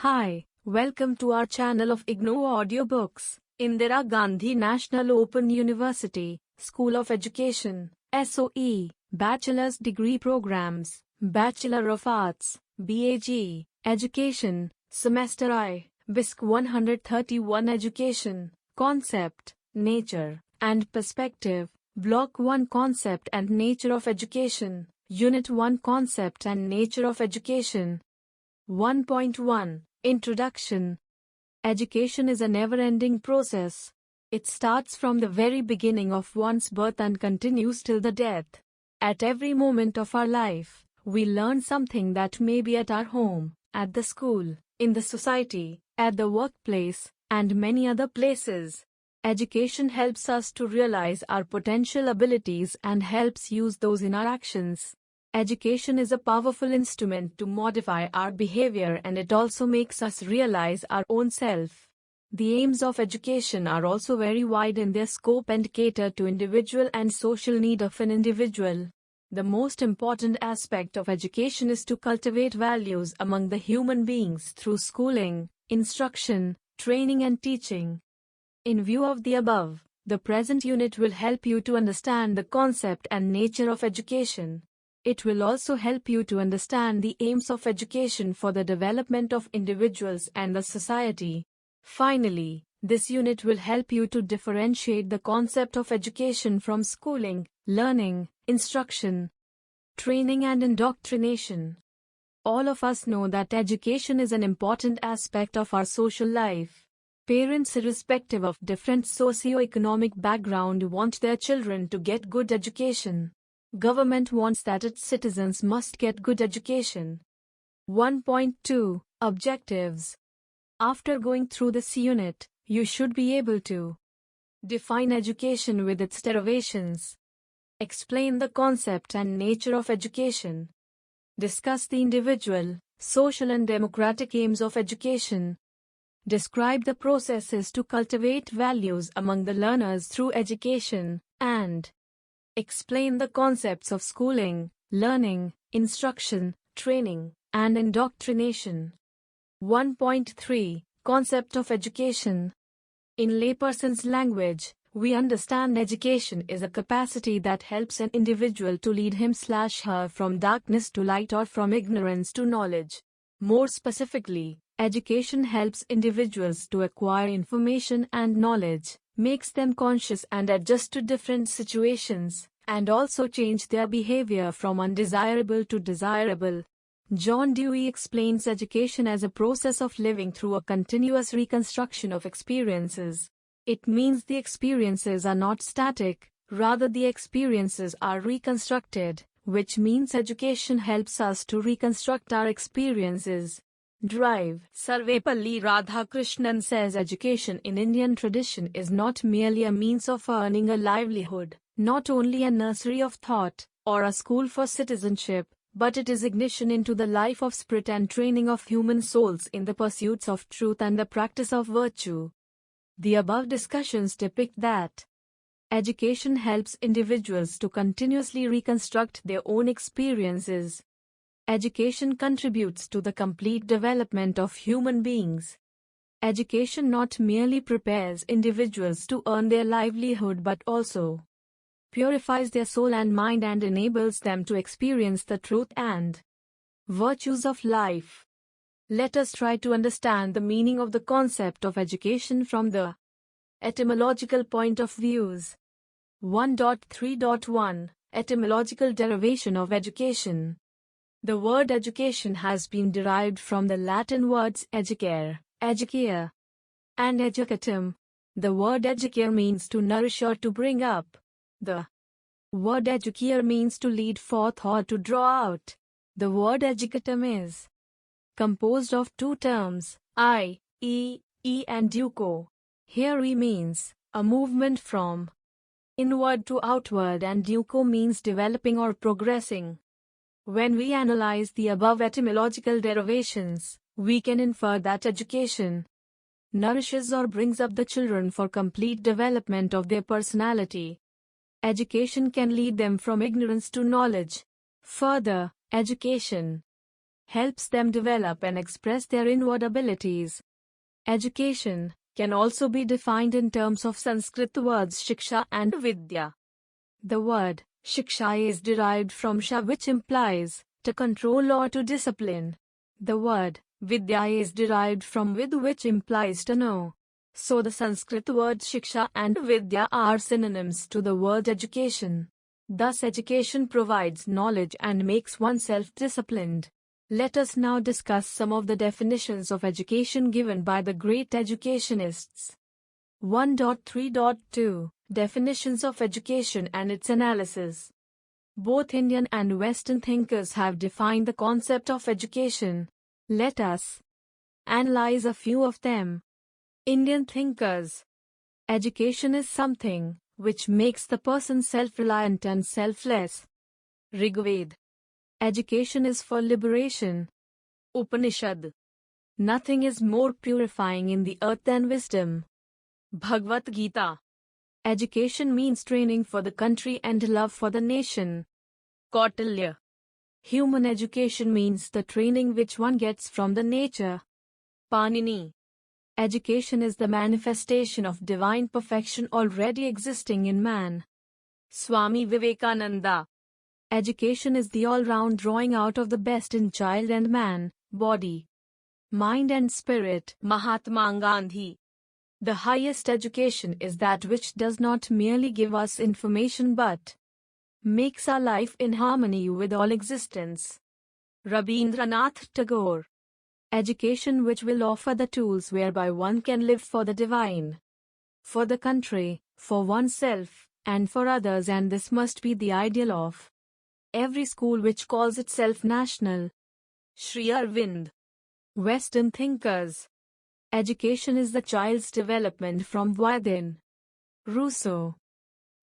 Hi, welcome to our channel of IGNOU Audiobooks, Indira Gandhi National Open University, School of Education, SOE, Bachelor's Degree Programs, Bachelor of Arts, BAG, Education, Semester I, BESC-131 Education, Concept, Nature, and Perspective, Block 1 Concept and Nature of Education, Unit-1 Concept and Nature of Education. 1.1 Introduction. Education is a never-ending process. It starts from the very beginning of one's birth and continues till the death. At every moment of our life, we learn something that may be at our home, at the school, in the society, at the workplace, and many other places. Education helps us to realize our potential abilities and helps use those in our actions. Education is a powerful instrument to modify our behavior, and it also makes us realize our own self. The aims of education are also very wide in their scope and cater to individual and social need of an individual. The most important aspect of education is to cultivate values among the human beings through schooling, instruction, training and teaching. In view of the above, the present unit will help you to understand the concept and nature of education. It will also help you to understand the aims of education for the development of individuals and the society. Finally, this unit will help you to differentiate the concept of education from schooling, learning, instruction, training and indoctrination. All of us know that education is an important aspect of our social life. Parents, irrespective of different socio-economic background, want their children to get good education. Government wants that its citizens must get good education. 1.2 Objectives. After going through this unit, you should be able to define education with its derivations, explain the concept and nature of education, discuss the individual, social and democratic aims of education, describe the processes to cultivate values among the learners through education, and explain the concepts of schooling, learning, instruction, training, and indoctrination. 1.3 Concept of education. In layperson's language, we understand education is a capacity that helps an individual to lead him/her from darkness to light or from ignorance to knowledge. More specifically, education helps individuals to acquire information and knowledge, makes them conscious and adjust to different situations, and also change their behavior from undesirable to desirable. John Dewey explains education as a process of living through a continuous reconstruction of experiences. It means the experiences are not static, rather the experiences are reconstructed, which means education helps us to reconstruct our experiences. Drive. Sarvepalli Radhakrishnan says education in Indian tradition is not merely a means of earning a livelihood, not only a nursery of thought, or a school for citizenship, but it is ignition into the life of spirit and training of human souls in the pursuits of truth and the practice of virtue. The above discussions depict that education helps individuals to continuously reconstruct their own experiences. Education contributes to the complete development of human beings. Education not merely prepares individuals to earn their livelihood but also purifies their soul and mind and enables them to experience the truth and virtues of life. Let us try to understand the meaning of the concept of education from the etymological point of views. 1.3.1 Etymological derivation of education. The word education has been derived from the Latin words educare, educare, and educatum. The word educare means to nourish or to bring up. The word educare means to lead forth or to draw out. The word educatum is composed of two terms, I, E, and duco. Here E means a movement from inward to outward and duco means developing or progressing. When we analyze the above etymological derivations, we can infer that education nourishes or brings up the children for complete development of their personality. Education can lead them from ignorance to knowledge. Further, education helps them develop and express their inward abilities. Education can also be defined in terms of Sanskrit words shiksha and vidya. The word shiksha is derived from sha, which implies to control or to discipline. The word vidya is derived from vid, which implies to know. So the Sanskrit words shiksha and vidya are synonyms to the word education. Thus education provides knowledge and makes oneself disciplined. Let us now discuss some of the definitions of education given by the great educationists. 1.3.2 Definitions of education and its analysis. Both Indian and Western thinkers have defined the concept of education. Let us analyze a few of them. Indian thinkers. Education is something which makes the person self-reliant and selfless. Rigved. Education is for liberation. Upanishad. Nothing is more purifying in the earth than wisdom. Bhagavad Gita. Education means training for the country and love for the nation. Kautilya. Human education means the training which one gets from the nature. Panini. Education is the manifestation of divine perfection already existing in man. Swami Vivekananda. Education is the all-round drawing out of the best in child and man, body, mind and spirit. Mahatma Gandhi. The highest education is that which does not merely give us information but makes our life in harmony with all existence. Rabindranath Tagore. Education which will offer the tools whereby one can live for the divine, for the country, for oneself, and for others, and this must be the ideal of every school which calls itself national. Sri Arvind. Western thinkers. Education is the child's development from within. Rousseau.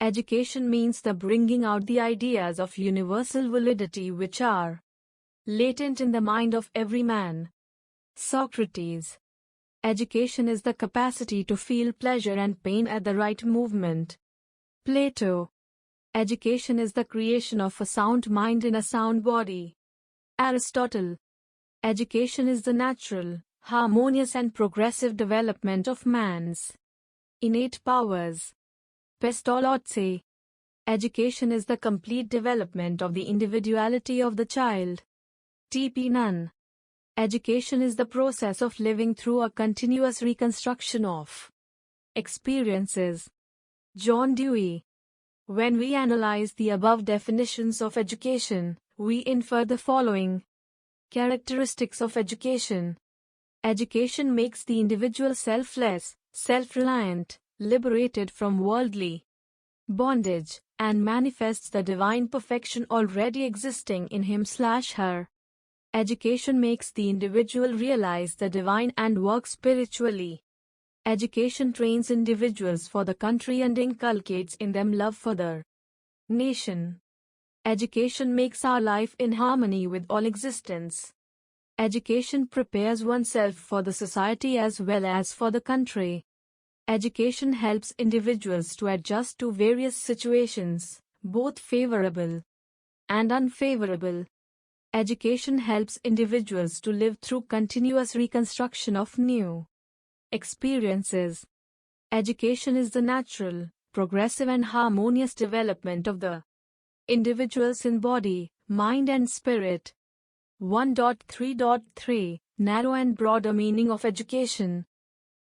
Education means the bringing out the ideas of universal validity which are latent in the mind of every man. Socrates. Education is the capacity to feel pleasure and pain at the right moment. Plato. Education is the creation of a sound mind in a sound body. Aristotle. Education is the natural, harmonious and progressive development of man's innate powers. Pestalozzi. Education is the complete development of the individuality of the child. T.P. Nunn. Education is the process of living through a continuous reconstruction of experiences. John Dewey. When we analyze the above definitions of education, we infer the following characteristics of education. Education makes the individual selfless, self-reliant, liberated from worldly bondage, and manifests the divine perfection already existing in him/her. Education makes the individual realize the divine and work spiritually. Education trains individuals for the country and inculcates in them love for the nation. Education makes our life in harmony with all existence. Education prepares oneself for the society as well as for the country. Education helps individuals to adjust to various situations, both favorable and unfavorable. Education helps individuals to live through continuous reconstruction of new experiences. Education is the natural, progressive and harmonious development of the individuals in body, mind and spirit. 1.3.3 Narrow and broader meaning of education.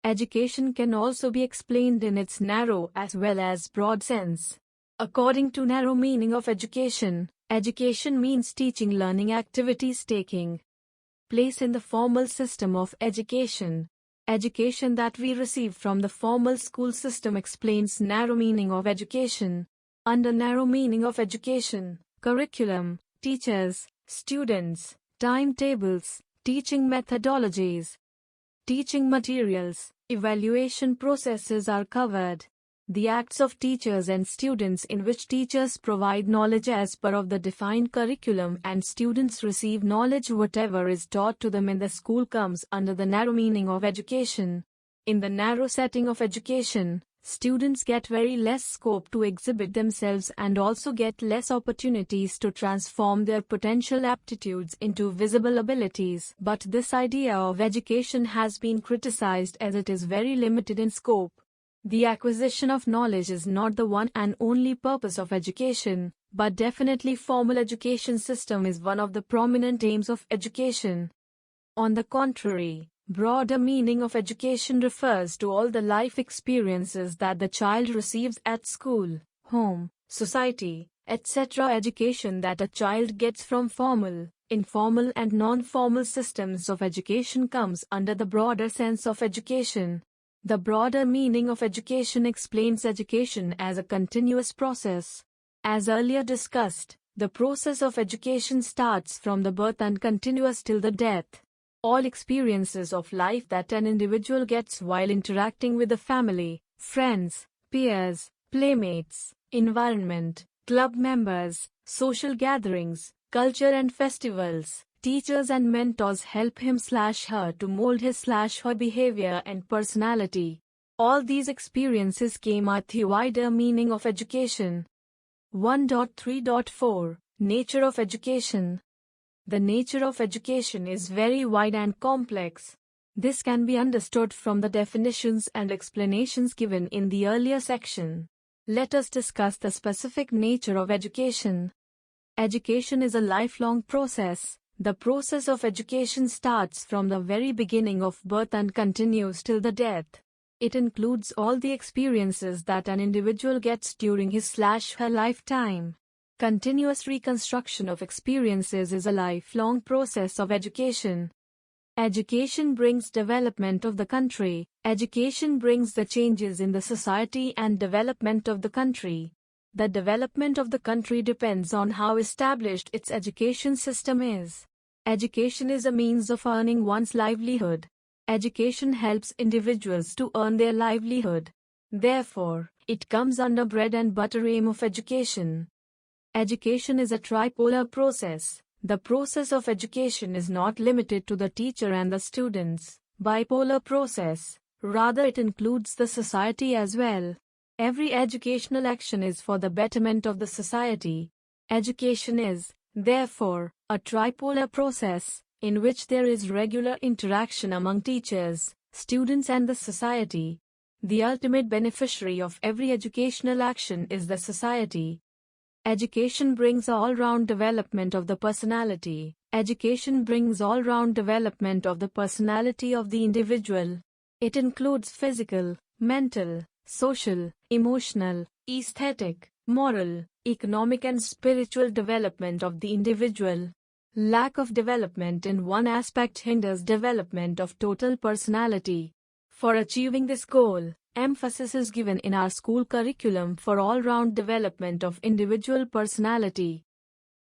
Education can also be explained in its narrow as well as broad sense. According to narrow meaning of education, education means teaching learning activities taking place in the formal system of education. Education that we receive from the formal school system explains narrow meaning of education. Under narrow meaning of education, curriculum, teachers, students, timetables, teaching methodologies, teaching materials, evaluation processes are covered. The acts of teachers and students in which teachers provide knowledge as per of the defined curriculum and students receive knowledge whatever is taught to them in the school comes under the narrow meaning of education. In the narrow setting of education, Students get very less scope to exhibit themselves and also get less opportunities to transform their potential aptitudes into visible abilities. But this idea of education has been criticized as it is very limited in scope. The acquisition of knowledge is not the one and only purpose of education, but definitely formal education system is one of the prominent aims of education. On the contrary, broader meaning of education refers to all the life experiences that the child receives at school, home, society, etc. Education that a child gets from formal, informal and non-formal systems of education comes under the broader sense of education. The broader meaning of education explains education as a continuous process. As earlier discussed, the process of education starts from the birth and continues till the death. All experiences of life that an individual gets while interacting with the family, friends, peers, playmates, environment, club members, social gatherings, culture and festivals, teachers and mentors help him/her to mold his/her behavior and personality. All these experiences came at the wider meaning of education. 1.3.4 Nature of education. The nature of education is very wide and complex. This can be understood from the definitions and explanations given in the earlier section. Let us discuss the specific nature of education. Education is a lifelong process. The process of education starts from the very beginning of birth and continues till the death. It includes all the experiences that an individual gets during his/her lifetime. Continuous reconstruction of experiences is a lifelong process of education. Education brings development of the country. Education brings the changes in the society and development of the country. The development of the country depends on how established its education system is. Education is a means of earning one's livelihood. Education helps individuals to earn their livelihood. Therefore, it comes under bread and butter aim of education. Education is a tripolar process. The process of education is not limited to the teacher and the students. Bipolar process. Rather, it includes the society as well. Every educational action is for the betterment of the society. Education is, therefore, a tripolar process, in which there is regular interaction among teachers, students and the society. The ultimate beneficiary of every educational action is the society. Education brings all-round development of the personality. Education brings all-round development of the personality of the individual. It includes physical, mental, social, emotional, aesthetic, moral, economic and spiritual development of the individual. Lack of development in one aspect hinders development of total personality. For achieving this goal, emphasis is given in our school curriculum for all-round development of individual personality.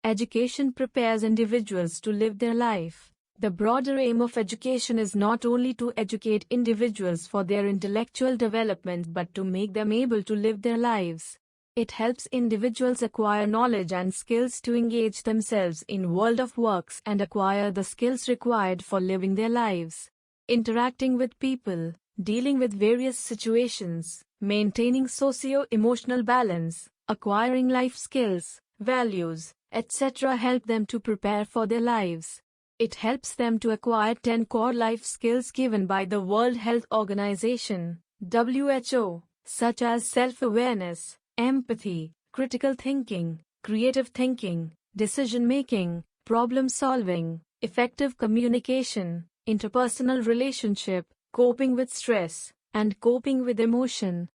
Education prepares individuals to live their life. The broader aim of education is not only to educate individuals for their intellectual development but to make them able to live their lives. It helps individuals acquire knowledge and skills to engage themselves in world of works and acquire the skills required for living their lives. Interacting with people, dealing with various situations, maintaining socio-emotional balance, acquiring life skills, values, etc. help them to prepare for their lives. It helps them to acquire 10 core life skills given by the World Health Organization, WHO, such as self-awareness, empathy, critical thinking, creative thinking, decision-making, problem-solving, effective communication, interpersonal relationship, coping with stress, and coping with emotion.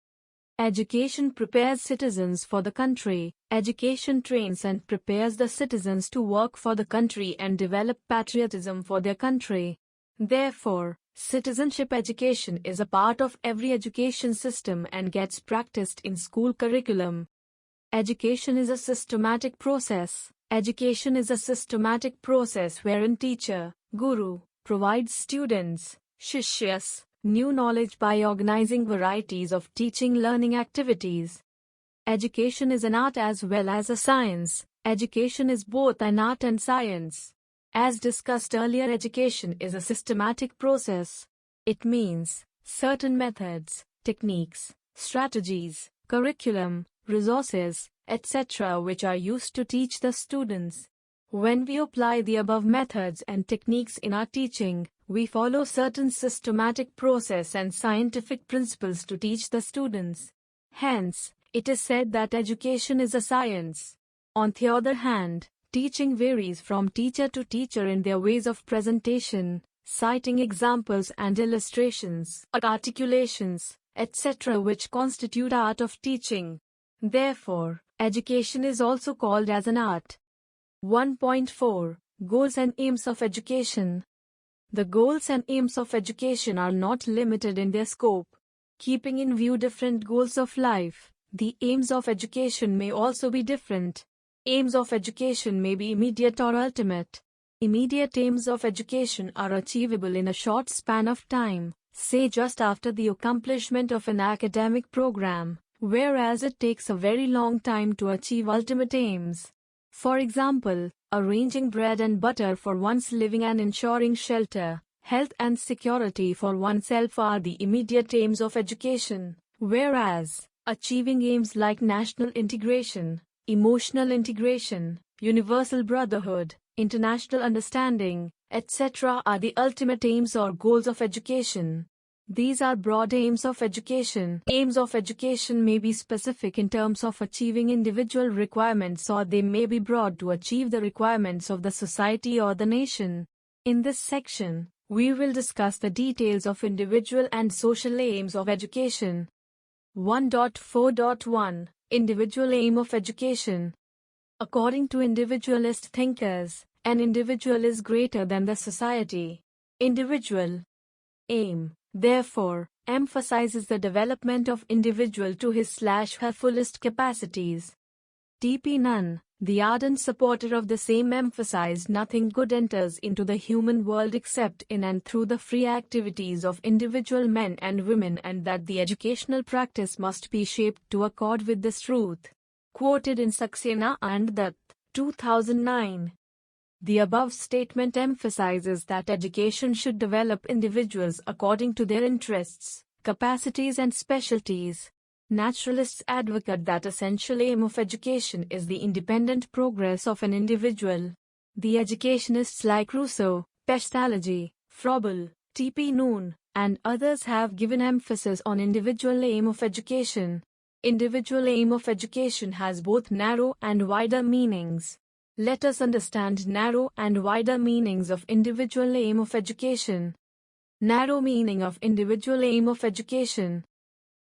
Education prepares citizens for the country. Education trains and prepares the citizens to work for the country and develop patriotism for their country. Therefore, citizenship education is a part of every education system and gets practiced in school curriculum. Education is a systematic process. Education is a systematic process wherein teacher, guru, provides students, shishyas, new knowledge by organizing varieties of teaching-learning activities. Education is an art as well as a science. Education is both an art and science. As discussed earlier, education is a systematic process. It means certain methods, techniques, strategies, curriculum, resources, etc. which are used to teach the students. When we apply the above methods and techniques in our teaching, we follow certain systematic process and scientific principles to teach the students. Hence, it is said that education is a science. On the other hand, teaching varies from teacher to teacher in their ways of presentation, citing examples and illustrations, articulations, etc. which constitute art of teaching. Therefore, education is also called as an art. 1.4 Goals and Aims of Education. The goals and aims of education are not limited in their scope. Keeping in view different goals of life, the aims of education may also be different. Aims of education may be immediate or ultimate. Immediate aims of education are achievable in a short span of time, say just after the accomplishment of an academic program, whereas it takes a very long time to achieve ultimate aims. For example, arranging bread and butter for one's living and ensuring shelter, health and security for oneself are the immediate aims of education, whereas achieving aims like national integration, emotional integration, universal brotherhood, international understanding, etc. are the ultimate aims or goals of education. These are broad aims of education. Aims of education may be specific in terms of achieving individual requirements, or they may be broad to achieve the requirements of the society or the nation. In this section, we will discuss the details of individual and social aims of education. 1.4.1 Individual aim of education. According to individualist thinkers, an individual is greater than the society. Individual aim, therefore, emphasizes the development of individual to his/her fullest capacities. T.P. Nunn, the ardent supporter of the same, emphasized nothing good enters into the human world except in and through the free activities of individual men and women, and that the educational practice must be shaped to accord with this truth. Quoted in Saxena and Dutt, 2009. The above statement emphasizes that education should develop individuals according to their interests, capacities and specialties. Naturalists advocate that essential aim of education is the independent progress of an individual. The educationists like Rousseau, Pestalozzi, Froebel, T.P. Nunn, and others have given emphasis on individual aim of education. Individual aim of education has both narrow and wider meanings. Let us understand narrow and wider meanings of individual aim of education. Narrow meaning of individual aim of education.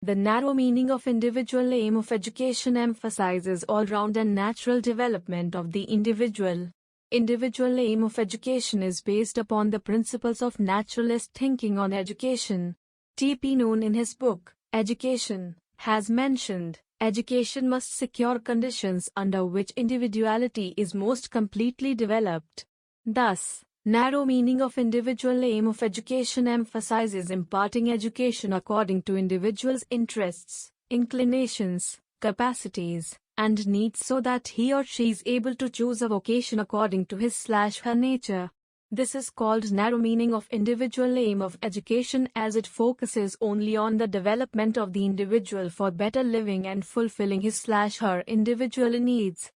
The narrow meaning of individual aim of education emphasizes all-round and natural development of the individual. Individual aim of education is based upon the principles of naturalist thinking on education. T.P. Nunn in his book, Education, has mentioned, education must secure conditions under which individuality is most completely developed. Thus, narrow meaning of individual aim of education emphasizes imparting education according to individual's interests, inclinations, capacities, and needs so that he or she is able to choose a vocation according to his/her nature. This is called narrow meaning of individual aim of education, as it focuses only on the development of the individual for better living and fulfilling his/her individual needs.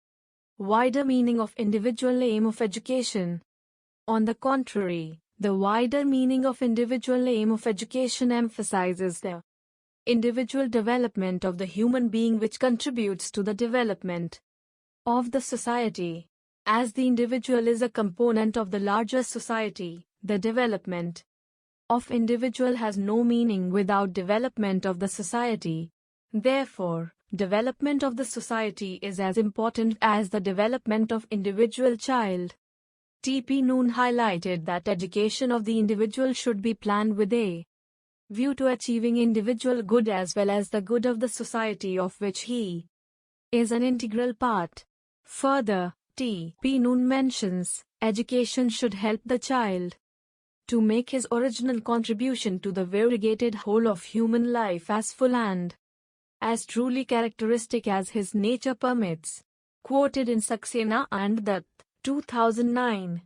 Wider meaning of individual aim of education. On the contrary, the wider meaning of individual aim of education emphasizes the individual development of the human being, which contributes to the development of the society. As the individual is a component of the larger society, the development of individual has no meaning without development of the society. Therefore, development of the society is as important as the development of individual child. T.P. Nunn highlighted that education of the individual should be planned with a view to achieving individual good as well as the good of the society of which he is an integral part. Further, T.P. Nunn mentions, education should help the child to make his original contribution to the variegated whole of human life as full and as truly characteristic as his nature permits. Quoted in Saxena and Dutt, 2009.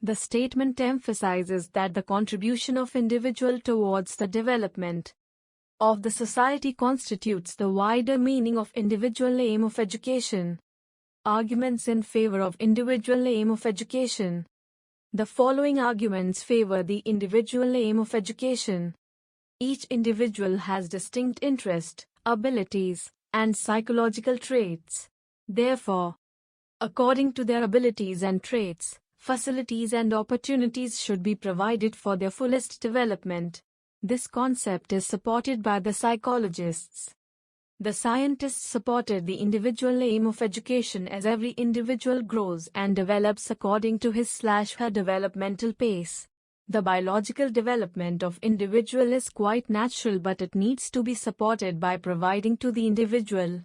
The statement emphasizes that the contribution of individual towards the development of the society constitutes the wider meaning of individual aim of education. Arguments in favor of individual aim of education. The following arguments favor the individual aim of education. Each individual has distinct interest, abilities, and psychological traits. Therefore, according to their abilities and traits, facilities and opportunities should be provided for their fullest development. This concept is supported by the psychologists. The scientists supported the individual aim of education as every individual grows and develops according to his/her developmental pace. The biological development of individual is quite natural, but it needs to be supported by providing to the individual.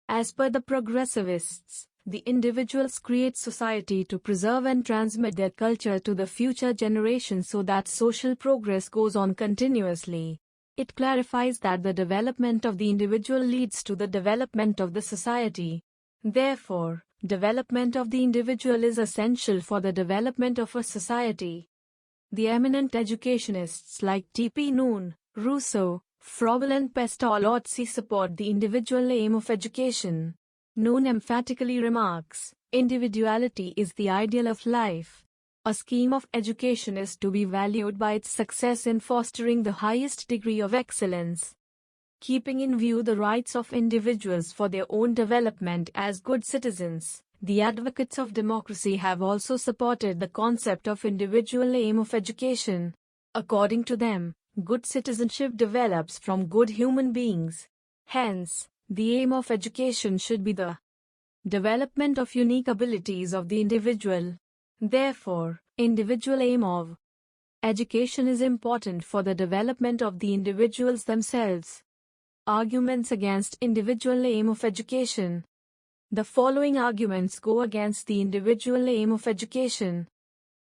As per the progressivists, the individuals create society to preserve and transmit their culture to the future generations so that social progress goes on continuously. It clarifies that the development of the individual leads to the development of the society. Therefore, development of the individual is essential for the development of a society. The eminent educationists like T.P. Noon, Rousseau, Froebel and Pestalozzi support the individual aim of education. Noon emphatically remarks, individuality is the ideal of life. A scheme of education is to be valued by its success in fostering the highest degree of excellence. Keeping in view the rights of individuals for their own development as good citizens, the advocates of democracy have also supported the concept of individual aim of education. According to them, good citizenship develops from good human beings. Hence, the aim of education should be the development of unique abilities of the individual. Therefore, individual aim of education is important for the development of the individuals themselves. Arguments against individual aim of education. The following arguments go against the individual aim of education.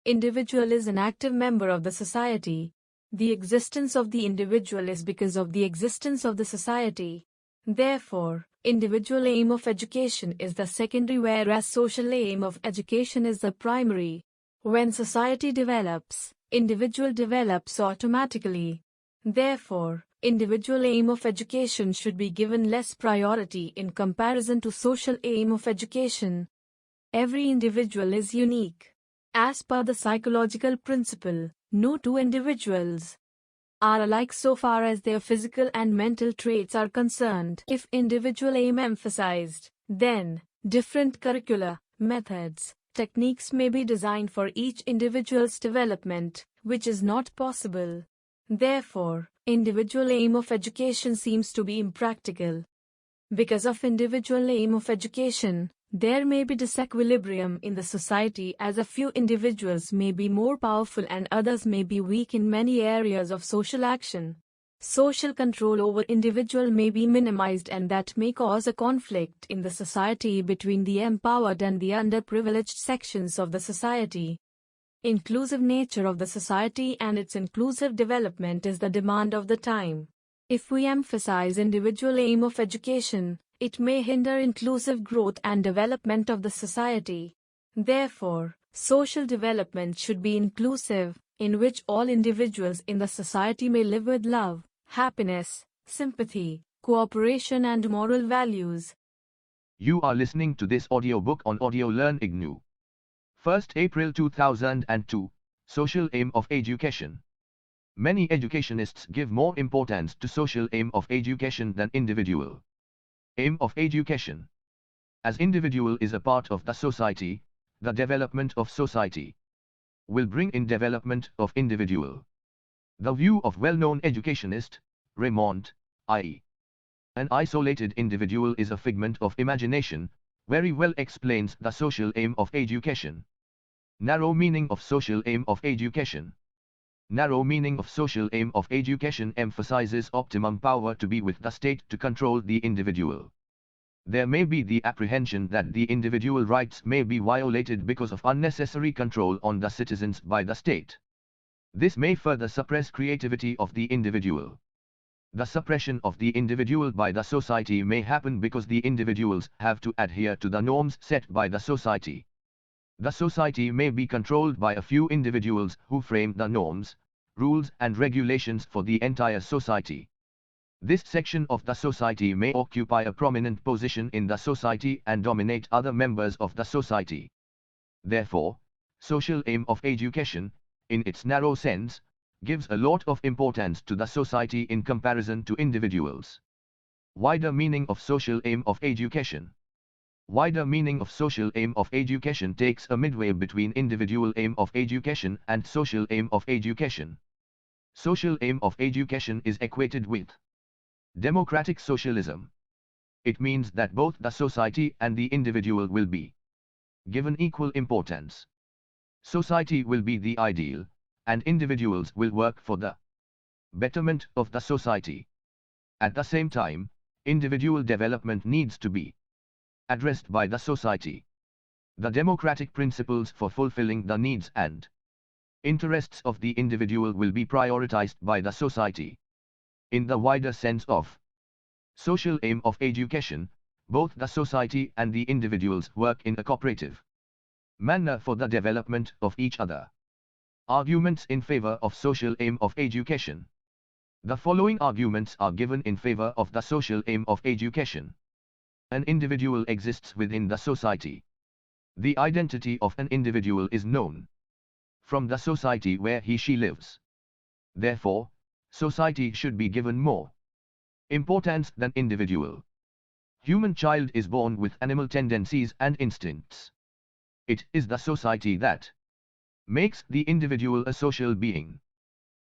Individual is an active member of the society. The existence of the individual is because of the existence of the society. Therefore, individual aim of education is the secondary, whereas social aim of education is the primary. When society develops, individual develops automatically. Therefore, individual aim of education should be given less priority in comparison to social aim of education. Every individual is unique. As per the psychological principle, no two individuals are alike so far as their physical and mental traits are concerned. If individual aim emphasized, then different curricula, methods, techniques may be designed for each individual's development, which is not possible. Therefore, individual aim of education seems to be impractical. Because of individual aim of education, there may be disequilibrium in the society, as a few individuals may be more powerful and others may be weak in many areas of social action. Social control over individual may be minimized, and that may cause a conflict in the society between the empowered and the underprivileged sections of the society. Inclusive nature of the society and its inclusive development is the demand of the time. If we emphasize individual aim of education, it may hinder inclusive growth and development of the society. Therefore, social development should be inclusive, in which all individuals in the society may live with love, happiness, sympathy, cooperation and moral values. You are listening to this audiobook on Audio Learn IGNOU. 1st April 2002, Social Aim of Education. Many educationists give more importance to social aim of education than individual aim of education. As individual is a part of the society, the development of society will bring in development of individual. The view of well-known educationist, Raymond, i.e., an isolated individual is a figment of imagination, very well explains the social aim of education. Narrow meaning of social aim of education. Narrow meaning of social aim of education emphasizes optimum power to be with the state to control the individual. There may be the apprehension that the individual rights may be violated because of unnecessary control on the citizens by the state. This may further suppress creativity of the individual. The suppression of the individual by the society may happen because the individuals have to adhere to the norms set by the society. The society may be controlled by a few individuals who frame the norms, rules and regulations for the entire society. This section of the society may occupy a prominent position in the society and dominate other members of the society. Therefore, social aim of education, in its narrow sense, gives a lot of importance to the society in comparison to individuals. Wider meaning of social aim of education. Wider meaning of social aim of education takes a midway between individual aim of education and social aim of education. Social aim of education is equated with democratic socialism. It means that both the society and the individual will be given equal importance. Society will be the ideal, and individuals will work for the betterment of the society. At the same time, individual development needs to be addressed by the society. The democratic principles for fulfilling the needs and interests of the individual will be prioritized by the society. In the wider sense of social aim of education, both the society and the individuals work in a cooperative manner for the development of each other. Arguments in favor of social aim of education. The following arguments are given in favor of the social aim of education. An individual exists within the society. The identity of an individual is known from the society where he/she lives. Therefore, society should be given more importance than individual. Human child is born with animal tendencies and instincts. It is the society that makes the individual a social being.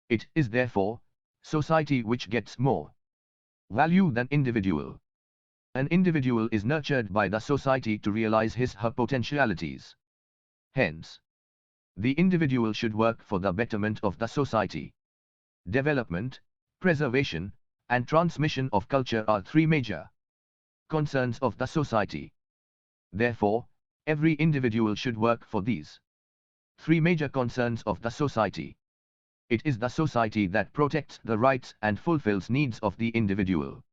It is therefore society which gets more value than individual. An individual is nurtured by the society to realize his/her potentialities. Hence, the individual should work for the betterment of the society. Development, preservation, and transmission of culture are three major concerns of the society. Therefore, every individual should work for these three major concerns of the society. It is the society that protects the rights and fulfills needs of the individual.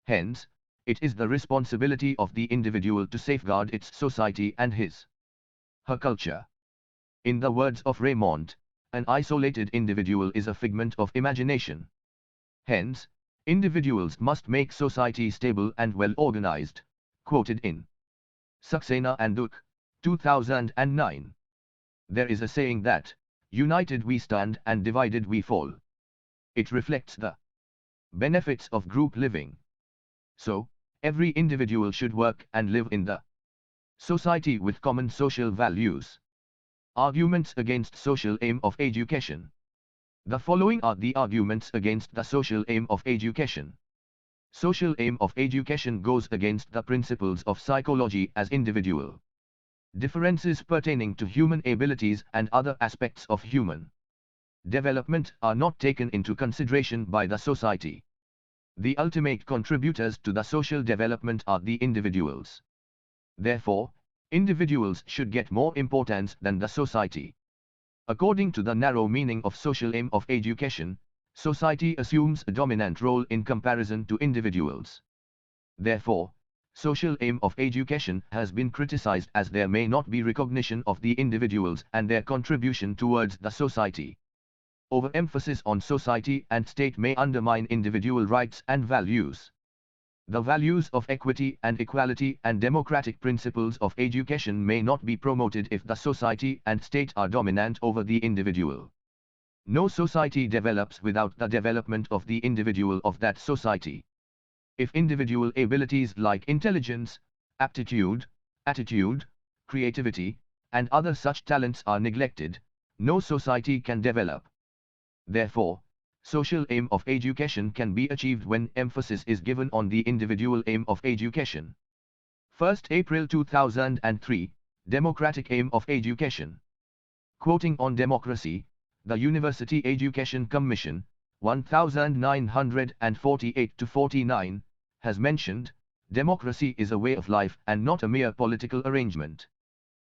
Hence, it is the responsibility of the individual to safeguard its society and his/her culture. In the words of Raymond, an isolated individual is a figment of imagination. Hence, individuals must make society stable and well organized. Quoted in Saxena and Duke, 2009. There is a saying that, united we stand and divided we fall. It reflects the benefits of group living. So, every individual should work and live in the society with common social values. Arguments against social aim of education. The following are the arguments against the social aim of education. Social aim of education goes against the principles of psychology as individual differences pertaining to human abilities and other aspects of human development are not taken into consideration by the society. The ultimate contributors to the social development are the individuals. Therefore, individuals should get more importance than the society. According to the narrow meaning of social aim of education, society assumes a dominant role in comparison to individuals. Therefore, social aim of education has been criticized as there may not be recognition of the individuals and their contribution towards the society. Overemphasis on society and state may undermine individual rights and values. The values of equity and equality and democratic principles of education may not be promoted if the society and state are dominant over the individual. No society develops without the development of the individual of that society. If individual abilities like intelligence, aptitude, attitude, creativity, and other such talents are neglected, no society can develop. Therefore, social aim of education can be achieved when emphasis is given on the individual aim of education. 1st April 2003, Democratic aim of education. Quoting on democracy, the University Education Commission, 1948-49, has mentioned, democracy is a way of life and not a mere political arrangement.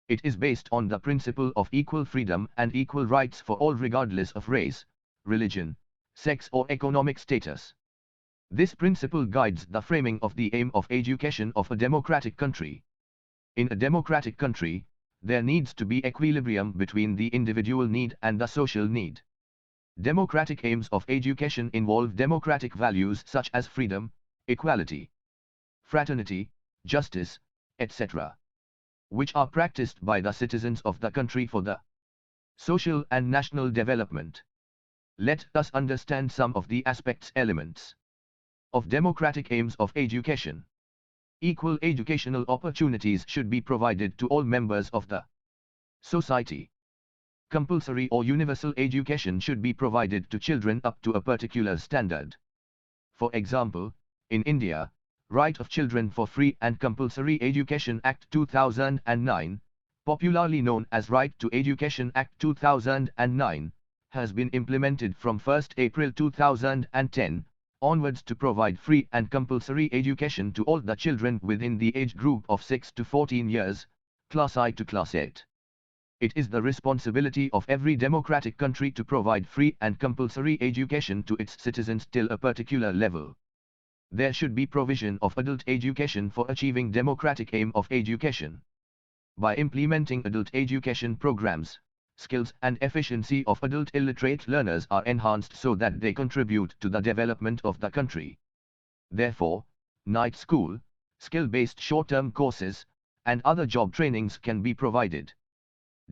It is based on the principle of equal freedom and equal rights for all regardless of race, religion, sex or economic status. This principle guides the framing of the aim of education of a democratic country. In a democratic country, there needs to be equilibrium between the individual need and the social need. Democratic aims of education involve democratic values such as freedom, equality, fraternity, justice, etc., which are practiced by the citizens of the country for the social and national development. Let us understand some of the elements of democratic aims of education. Equal educational opportunities should be provided to all members of the society. Compulsory or universal education should be provided to children up to a particular standard. For example, in India, Right of Children for Free and Compulsory Education Act 2009, popularly known as Right to Education Act 2009, has been implemented from 1st April 2010 onwards to provide free and compulsory education to all the children within the age group of 6 to 14 years, Class I to Class 8. It is the responsibility of every democratic country to provide free and compulsory education to its citizens till a particular level. There should be provision of adult education for achieving democratic aim of education. By implementing adult education programs, skills and efficiency of adult illiterate learners are enhanced so that they contribute to the development of the country. Therefore, night school, skill-based short-term courses, and other job trainings can be provided.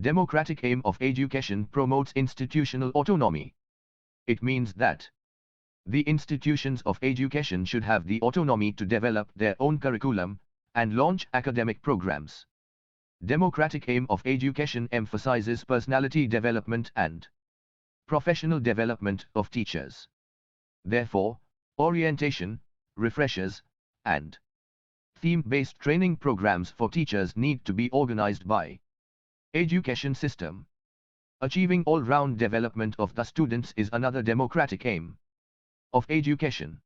Democratic aim of education promotes institutional autonomy. It means that the institutions of education should have the autonomy to develop their own curriculum and launch academic programs. Democratic aim of education emphasizes personality development and professional development of teachers. Therefore, orientation, refreshers, and theme-based training programs for teachers need to be organized by education system. Achieving all-round development of the students is another democratic aim of education.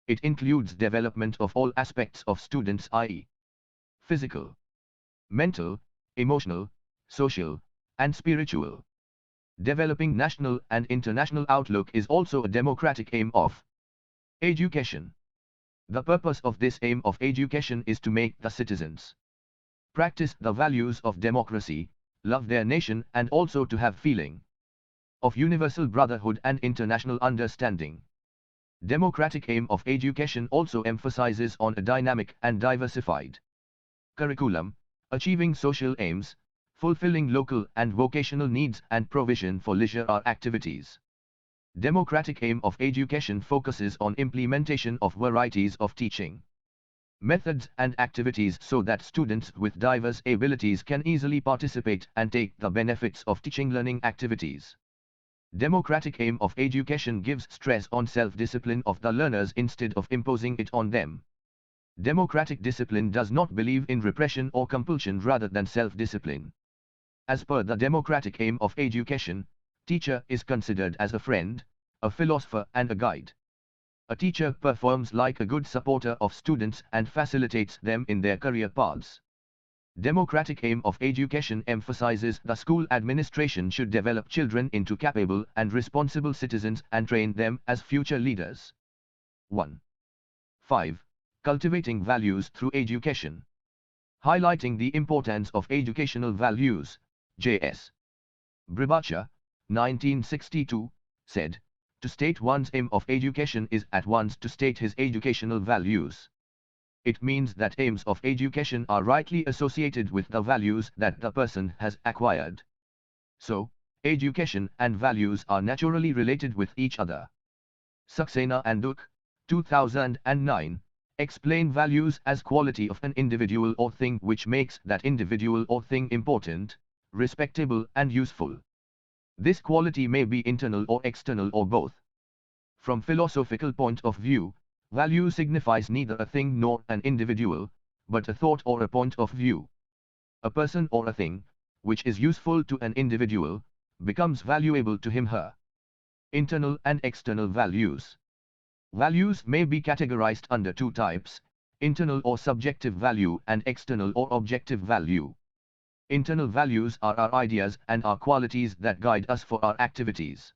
It includes development of all aspects of students, i.e., physical, mental, emotional, social, and spiritual. Developing national and international outlook is also a democratic aim of education. The purpose of this aim of education is to make the citizens practice the values of democracy, love their nation, and also to have feeling of universal brotherhood and international understanding. Democratic aim of education also emphasizes on a dynamic and diversified curriculum, achieving social aims, fulfilling local and vocational needs, and provision for leisure activities. Democratic aim of education focuses on implementation of varieties of teaching methods and activities so that students with diverse abilities can easily participate and take the benefits of teaching learning activities. Democratic aim of education gives stress on self-discipline of the learners instead of imposing it on them. Democratic discipline does not believe in repression or compulsion rather than self-discipline. As per the democratic aim of education, teacher is considered as a friend, a philosopher and a guide. A teacher performs like a good supporter of students and facilitates them in their career paths. Democratic aim of education emphasizes the school administration should develop children into capable and responsible citizens and train them as future leaders. 1. 5. Cultivating values through education. Highlighting the importance of educational values, J.S. Bachelor, 1962, said, to state one's aim of education is at once to state his educational values. It means that aims of education are rightly associated with the values that the person has acquired. So, education and values are naturally related with each other. Saxena and Duke, 2009, explain values as quality of an individual or thing which makes that individual or thing important, respectable and useful. This quality may be internal or external or both. From philosophical point of view, value signifies neither a thing nor an individual, but a thought or a point of view. A person or a thing, which is useful to an individual, becomes valuable to him/her. Internal and external values. Values may be categorized under two types, internal or subjective value and external or objective value. Internal values are our ideas and our qualities that guide us for our activities.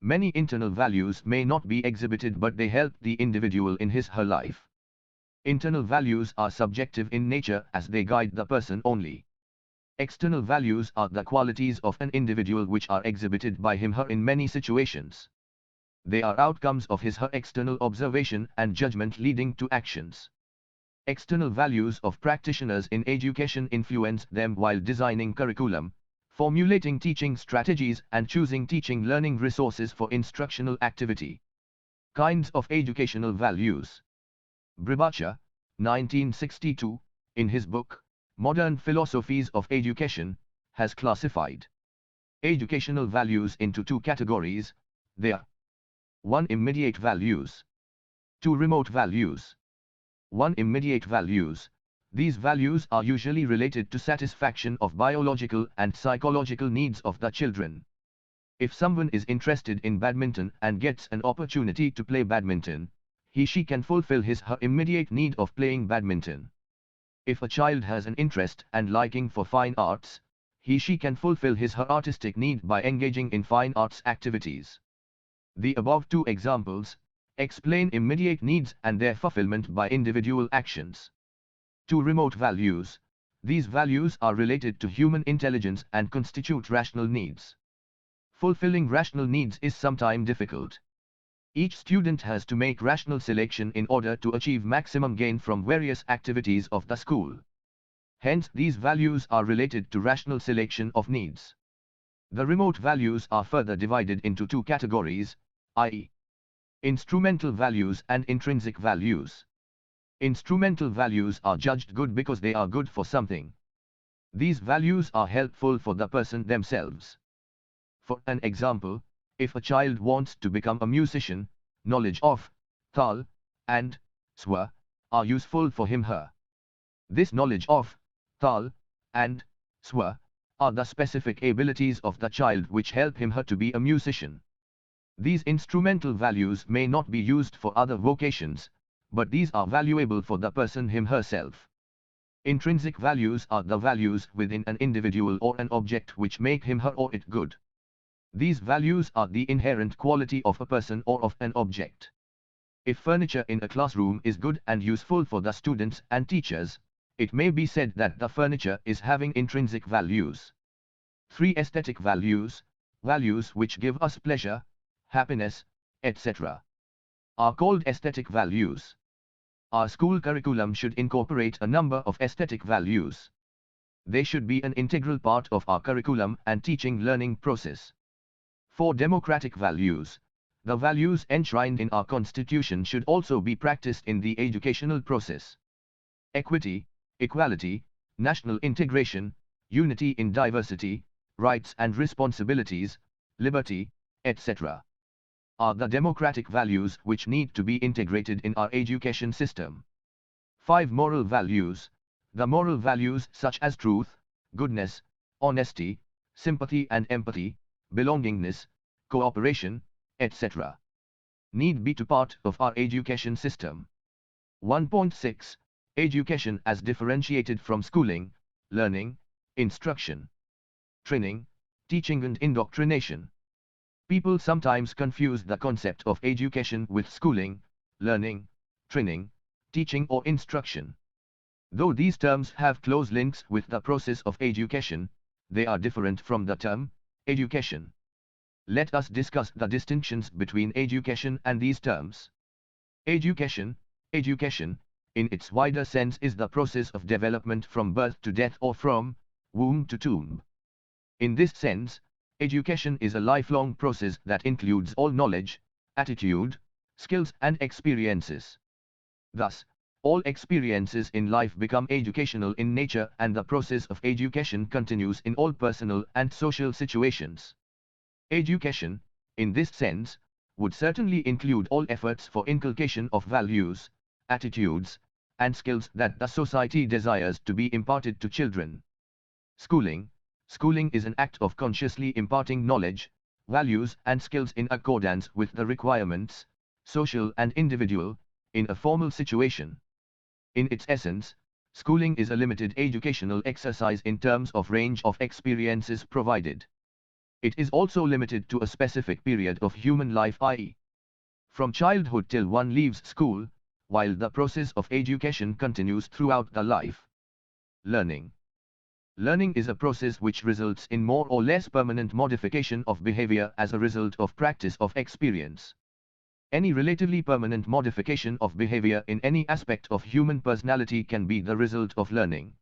Many internal values may not be exhibited but they help the individual in his/her life. Internal values are subjective in nature as they guide the person only. External values are the qualities of an individual which are exhibited by him/her in many situations. They are outcomes of his/her external observation and judgment leading to actions. External values of practitioners in education influence them while designing curriculum, formulating teaching strategies and choosing teaching learning resources for instructional activity. Kinds of educational values. Bribacha, 1962, in his book, Modern Philosophies of Education, has classified educational values into two categories. They are 1. Immediate values. 2. Remote values. 1. Immediate values. These values are usually related to satisfaction of biological and psychological needs of the children. If someone is interested in badminton and gets an opportunity to play badminton, he/she can fulfill his/her immediate need of playing badminton. If a child has an interest and liking for fine arts, he/she can fulfill his/her artistic need by engaging in fine arts activities. The above two examples explain immediate needs and their fulfillment by individual actions. 2. Remote values. These values are related to human intelligence and constitute rational needs. Fulfilling rational needs is sometimes difficult. Each student has to make rational selection in order to achieve maximum gain from various activities of the school. Hence, these values are related to rational selection of needs. The remote values are further divided into two categories, i.e., instrumental values and intrinsic values. Instrumental values are judged good because they are good for something. These values are helpful for the person themselves. For an example, if a child wants to become a musician, knowledge of tal and swa are useful for him/her. This knowledge of tal and swa are the specific abilities of the child which help him/her to be a musician. These instrumental values may not be used for other vocations, but these are valuable for the person him/herself. Intrinsic values are the values within an individual or an object which make him/her or it good. These values are the inherent quality of a person or of an object. If furniture in a classroom is good and useful for the students and teachers, it may be said that the furniture is having intrinsic values. 3. Aesthetic values, values which give us pleasure, happiness, etc., are called aesthetic values. Our school curriculum should incorporate a number of aesthetic values. They should be an integral part of our curriculum and teaching learning process. 4. Democratic values. The values enshrined in our constitution should also be practiced in the educational process. Equity, equality, national integration, unity in diversity, rights and responsibilities, liberty, etc., are the democratic values which need to be integrated in our education system. 5. Moral values. The moral values such as truth, goodness, honesty, sympathy and empathy, belongingness, cooperation, etc., need be to part of our education system. 1.6. Education as differentiated from schooling, learning, instruction, training, teaching and indoctrination. People sometimes confuse the concept of education with schooling, learning, training, teaching or instruction. Though these terms have close links with the process of education, they are different from the term education. Let us discuss the distinctions between education and these terms. Education, in its wider sense, is the process of development from birth to death or from womb to tomb. In this sense, education is a lifelong process that includes all knowledge, attitude, skills and experiences. Thus, all experiences in life become educational in nature and the process of education continues in all personal and social situations. Education, in this sense, would certainly include all efforts for inculcation of values, attitudes, and skills that the society desires to be imparted to children. Schooling is an act of consciously imparting knowledge, values and skills in accordance with the requirements, social and individual, in a formal situation. In its essence, schooling is a limited educational exercise in terms of range of experiences provided. It is also limited to a specific period of human life, i.e., from childhood till one leaves school, while the process of education continues throughout the life. Learning Learning is a process which results in more or less permanent modification of behavior as a result of practice of experience. Any relatively permanent modification of behavior in any aspect of human personality can be the result of learning.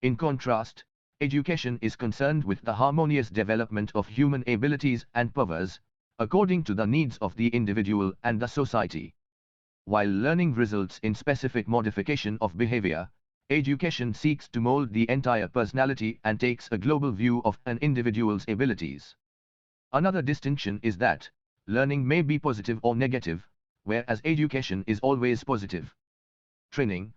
In contrast, education is concerned with the harmonious development of human abilities and powers, according to the needs of the individual and the society. While learning results in specific modification of behavior, education seeks to mold the entire personality and takes a global view of an individual's abilities. Another distinction is that learning may be positive or negative, whereas education is always positive. Training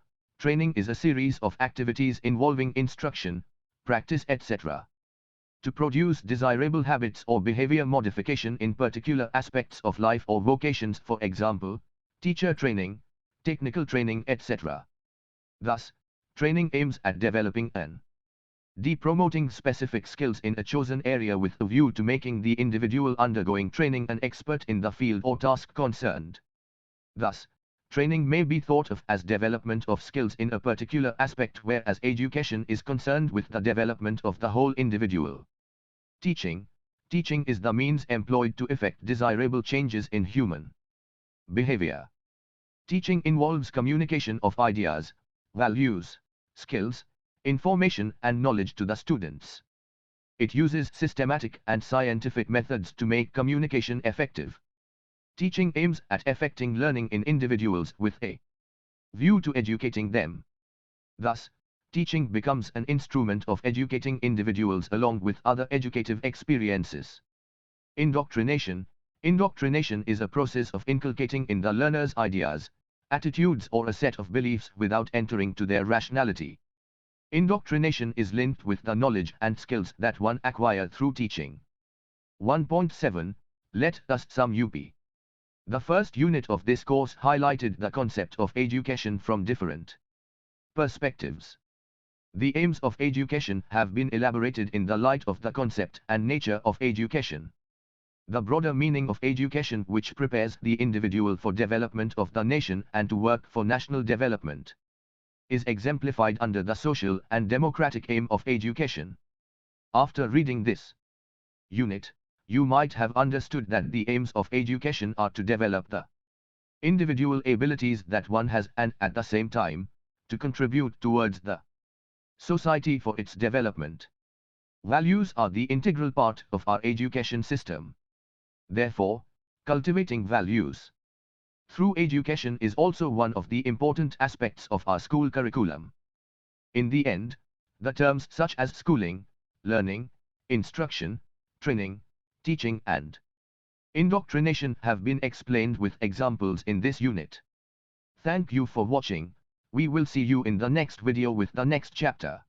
is a series of activities involving instruction, practice, etc. to produce desirable habits or behavior modification in particular aspects of life or vocations, for example, teacher training, technical training, etc. Thus, training aims at developing and promoting specific skills in a chosen area with a view to making the individual undergoing training an expert in the field or task concerned. Thus, training may be thought of as development of skills in a particular aspect, whereas education is concerned with the development of the whole individual. Teaching is the means employed to effect desirable changes in human behavior. Teaching involves communication of ideas, values, skills, information and knowledge to the students. It uses systematic and scientific methods to make communication effective. Teaching aims at effecting learning in individuals with a view to educating them. Thus, teaching becomes an instrument of educating individuals along with other educative experiences. Indoctrination is a process of inculcating in the learner's ideas, attitudes or a set of beliefs without entering to their rationality. Indoctrination is linked with the knowledge and skills that one acquire through teaching. 1.7 Let us sum up. The first unit of this course highlighted the concept of education from different perspectives. The aims of education have been elaborated in the light of the concept and nature of education. The broader meaning of education, which prepares the individual for development of the nation and to work for national development, is exemplified under the social and democratic aim of education. After reading this unit, you might have understood that the aims of education are to develop the individual abilities that one has and at the same time, to contribute towards the society for its development. Values are the integral part of our education system. Therefore, cultivating values through education is also one of the important aspects of our school curriculum. In the end, the terms such as schooling, learning, instruction, training, teaching and indoctrination have been explained with examples in this unit. Thank you for watching. We will see you in the next video with the next chapter.